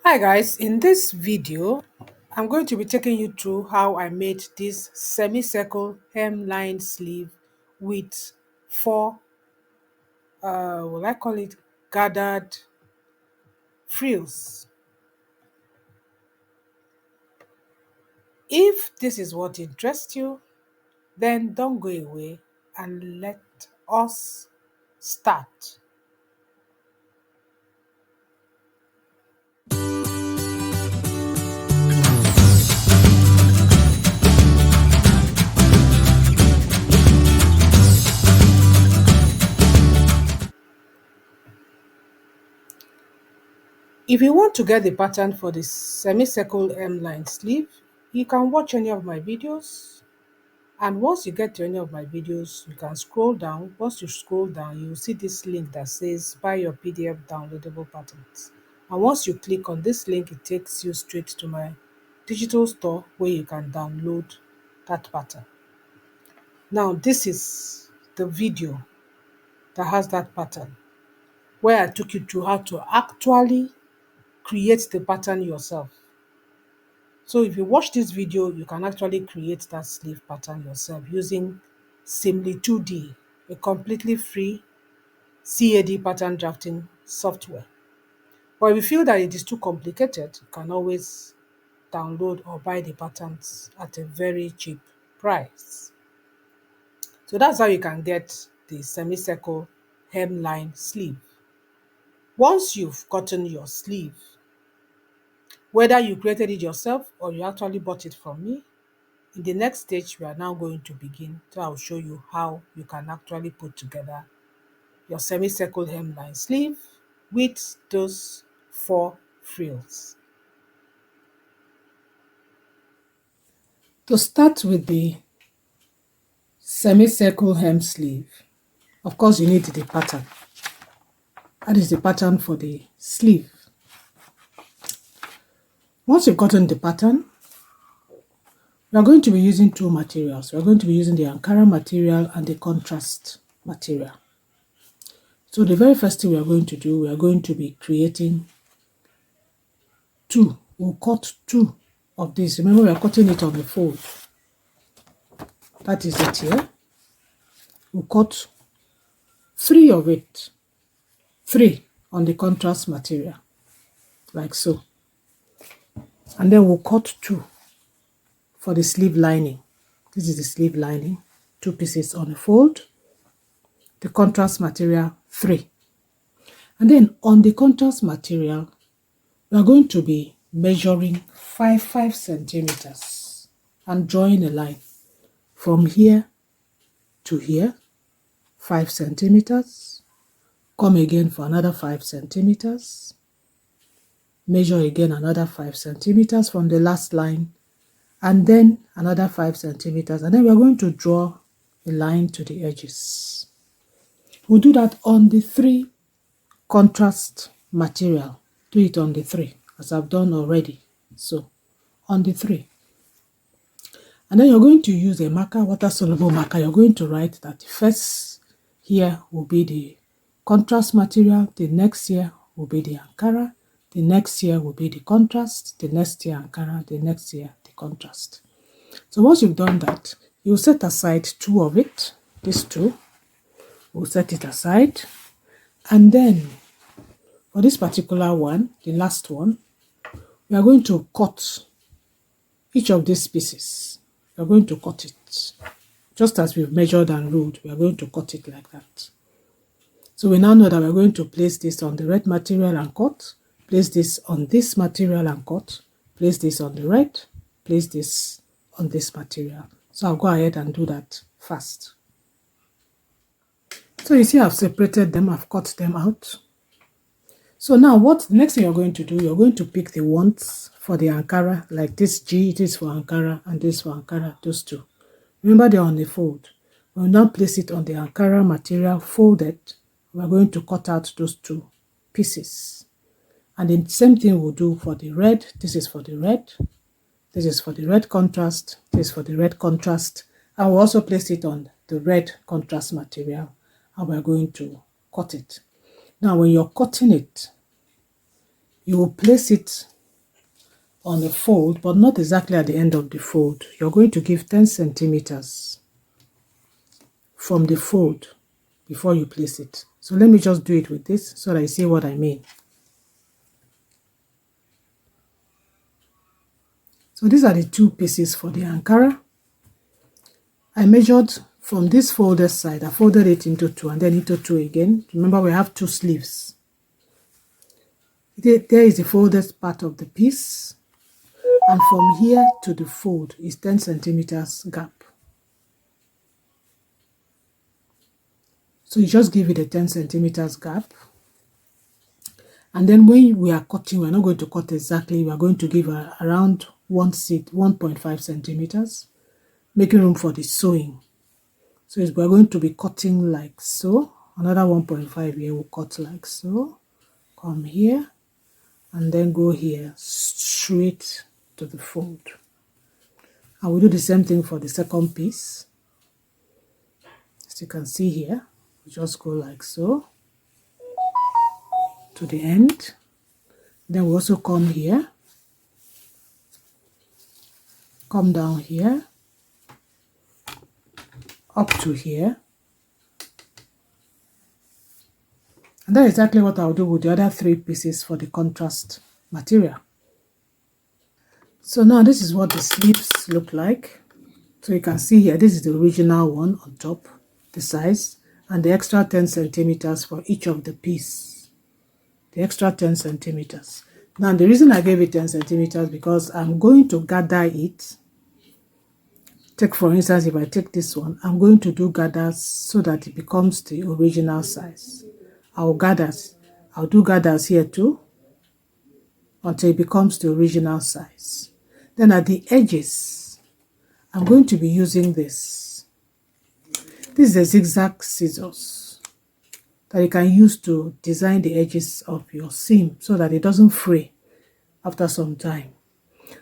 Hi guys, in this video, I'm going to be taking you through how I made this semicircle hemline sleeve with four, will I call it gathered frills. If this is what interests you, then don't go away and let us start. If you want to get the pattern for the semicircle hemline sleeve, you can watch any of my videos. And once you get to any of my videos, you can scroll down. Once you scroll down, you'll see this link that says buy your PDF downloadable patterns. And once you click on this link, it takes you straight to my digital store where you can download that pattern. Now, this is the video that has that pattern where I took you through how to actually create the pattern yourself. So if you watch this video, you can actually create that sleeve pattern yourself using Simly 2D, a completely free CAD pattern drafting software. But if you feel that it is too complicated, you can always download or buy the patterns at a very cheap price. So that's how you can get the semicircle hemline sleeve. Once you've gotten your sleeve, whether you created it yourself or you actually bought it from me, in the next stage, we are now going to begin. So I'll show you how you can actually put together your semicircle hemline sleeve with those four frills. To start with the semicircle hem sleeve, of course you need the pattern. That is the pattern for the sleeve. Once you've gotten the pattern, we are going to be using two materials. We are going to be using the Ankara material and the contrast material. So the very first thing we are going to do, we are going to be creating two. We'll cut two of this. Remember, we are cutting it on the fold. That is it here. We'll cut three of it. Three on the contrast material, like so. And then we'll cut two for the sleeve lining. This is the sleeve lining. Two pieces on the fold. The contrast material, three. And then on the contrast material, we are going to be measuring 5 centimeters and drawing a line from here to here, 5 centimeters. Come again for another 5 centimeters. Measure again another 5 centimeters from the last line, and then another 5 centimeters. And then we're going to draw a line to the edges. We'll do that on the three contrast material. Do it on the three, as I've done already. So, on the three. And then you're going to use a marker, water-soluble marker. You're going to write that the first here will be the contrast material, the next here will be the Ankara, the next here will be the contrast, the next here Ankara, the next here the contrast. So once you've done that, you'll set aside two of it, these two. We'll set it aside. And then for this particular one, the last one, we are going to cut each of these pieces. We are going to cut it. Just as we've measured and ruled, we are going to cut it like that. So we now know that we're going to place this on the red material and cut, place this on this material and cut, place this on the red, place this on this material. So I'll go ahead and do that fast. So you see I've separated them, I've cut them out. So now what the next thing you're going to do, you're going to pick the ones for the Ankara, like this G, this for Ankara, and this for Ankara, those two. Remember they're on the fold. We'll now place it on the Ankara material folded. We're going to cut out those two pieces. And the same thing we'll do for the red. This is for the red. This is for the red contrast. This is for the red contrast. And we'll also place it on the red contrast material. And we're going to cut it. Now, when you're cutting it, You will place it on the fold, but not exactly at the end of the fold. You're going to give 10 centimeters from the fold before you place it. So let me just do it with this so that you see what I mean. So these are the two pieces for the Ankara. I measured from this folded side, I folded it into two and then into two again. Remember, we have two sleeves. There is the folded part of the piece, and from here to the fold is 10 centimeters gap. So you just give it a 10 centimeters gap. And then when we are cutting, we're not going to cut exactly, we are going to give around 1.5 centimeters, making room for the sewing. So we're going to be cutting like so. Another 1.5 here will cut like so. Come here and then go here straight to the fold. And we'll do the same thing for the second piece. As you can see here, we just go like so to the end. Then we also come here, come down here, up to here. And that's exactly what I'll do with the other three pieces for the contrast material. So now this is what the sleeves look like. So you can see here, this is the original one on top, the size, and the extra 10 centimeters for each of the piece. The extra 10 centimeters. Now the reason I gave it 10 centimeters because I'm going to gather it. Take for instance, if I take this one, I'm going to do gathers so that it becomes the original size. I'll do gathers here too until it becomes the original size. Then at the edges, I'm going to be using this. This is a zigzag scissors that you can use to design the edges of your seam so that it doesn't fray after some time.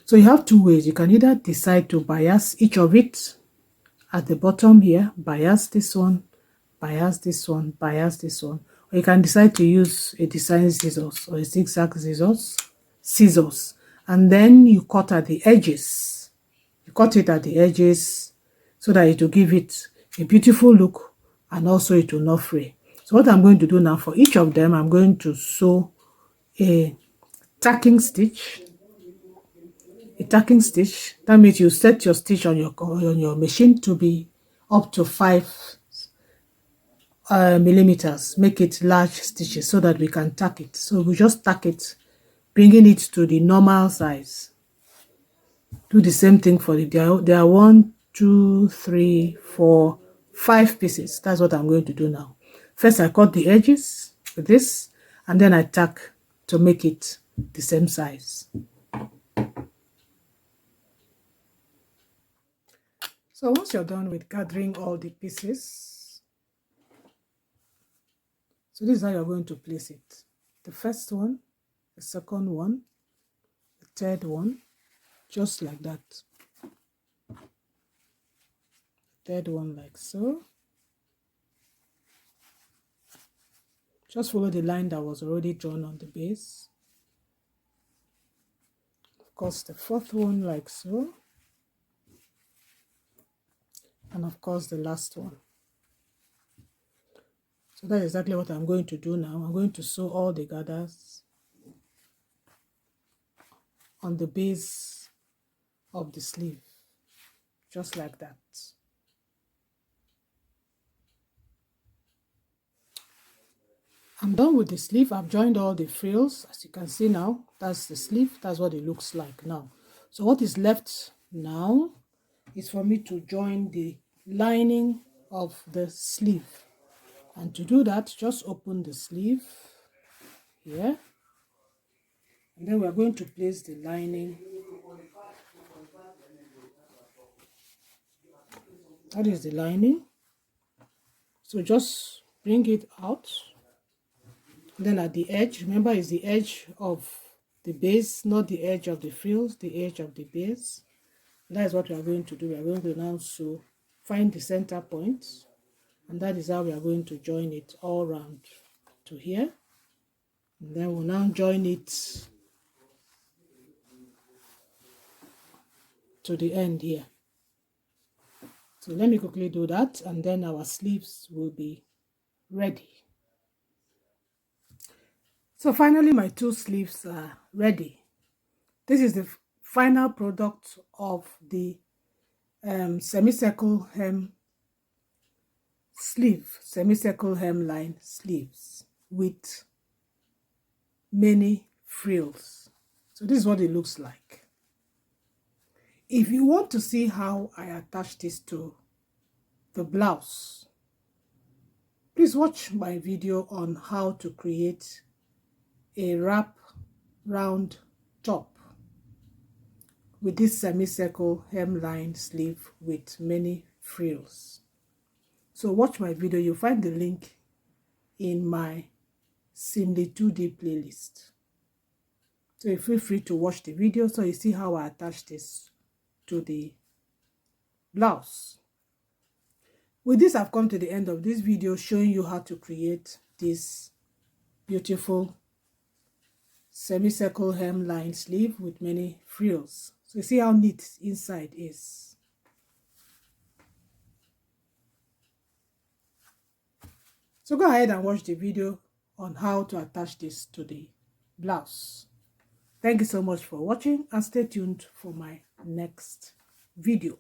So you have two ways. You can either decide to bias each of it at the bottom here, bias this one, bias this one, bias this one. Or you can decide to use a design scissors or a zigzag scissors, and then you cut at the edges. You cut it at the edges so that it will give it a beautiful look and also it will not fray. So what I'm going to do now, for each of them, I'm going to sew a tacking stitch. A tacking stitch. That means you set your stitch on your machine to be up to 5 millimeters. Make it large stitches so that we can tack it. So we just tack it, bringing it to the normal size. Do the same thing for there are 1, 2, 3, 4, 5 pieces. That's what I'm going to do now. First I cut the edges with this, and then I tack to make it the same size. So once you're done with gathering all the pieces, so this is how you're going to place it. The first one, the second one, the third one, just like that. Third one like so. Just follow the line that was already drawn on the base. Of course, the fourth one like so. And of course, the last one. So that's exactly what I'm going to do now. I'm going to sew all the gathers on the base of the sleeve, just like that. I'm done with the sleeve. I've joined all the frills. As you can see now, that's the sleeve. That's what it looks like now. So what is left now is for me to join the lining of the sleeve. And to do that, just open the sleeve here. And then we're going to place the lining. That is the lining. So just bring it out. Then at the edge, remember it's the edge of the base, not the edge of the frills, the edge of the base. That is what we are going to do. We are going to now sew, find the center point, and that is how we are going to join it all round to here. And then we'll now join it to the end here. So let me quickly do that, and then our sleeves will be ready. So finally, my two sleeves are ready. This is the final product of the semicircle hem sleeve, semicircle hemline sleeves with many frills. So this is what it looks like. If you want to see how I attach this to the blouse, please watch my video on how to create a wrap round top with this semicircle hemline sleeve with many frills. So watch my video. You'll find the link in my Simly 2D playlist. So you feel free to watch the video so you see how I attach this to the blouse. With this, I've come to the end of this video showing you how to create this beautiful semicircle hemline sleeve with many frills. So you see how neat inside is. So go ahead and watch the video on how to attach this to the blouse. Thank you so much for watching, and stay tuned for my next video.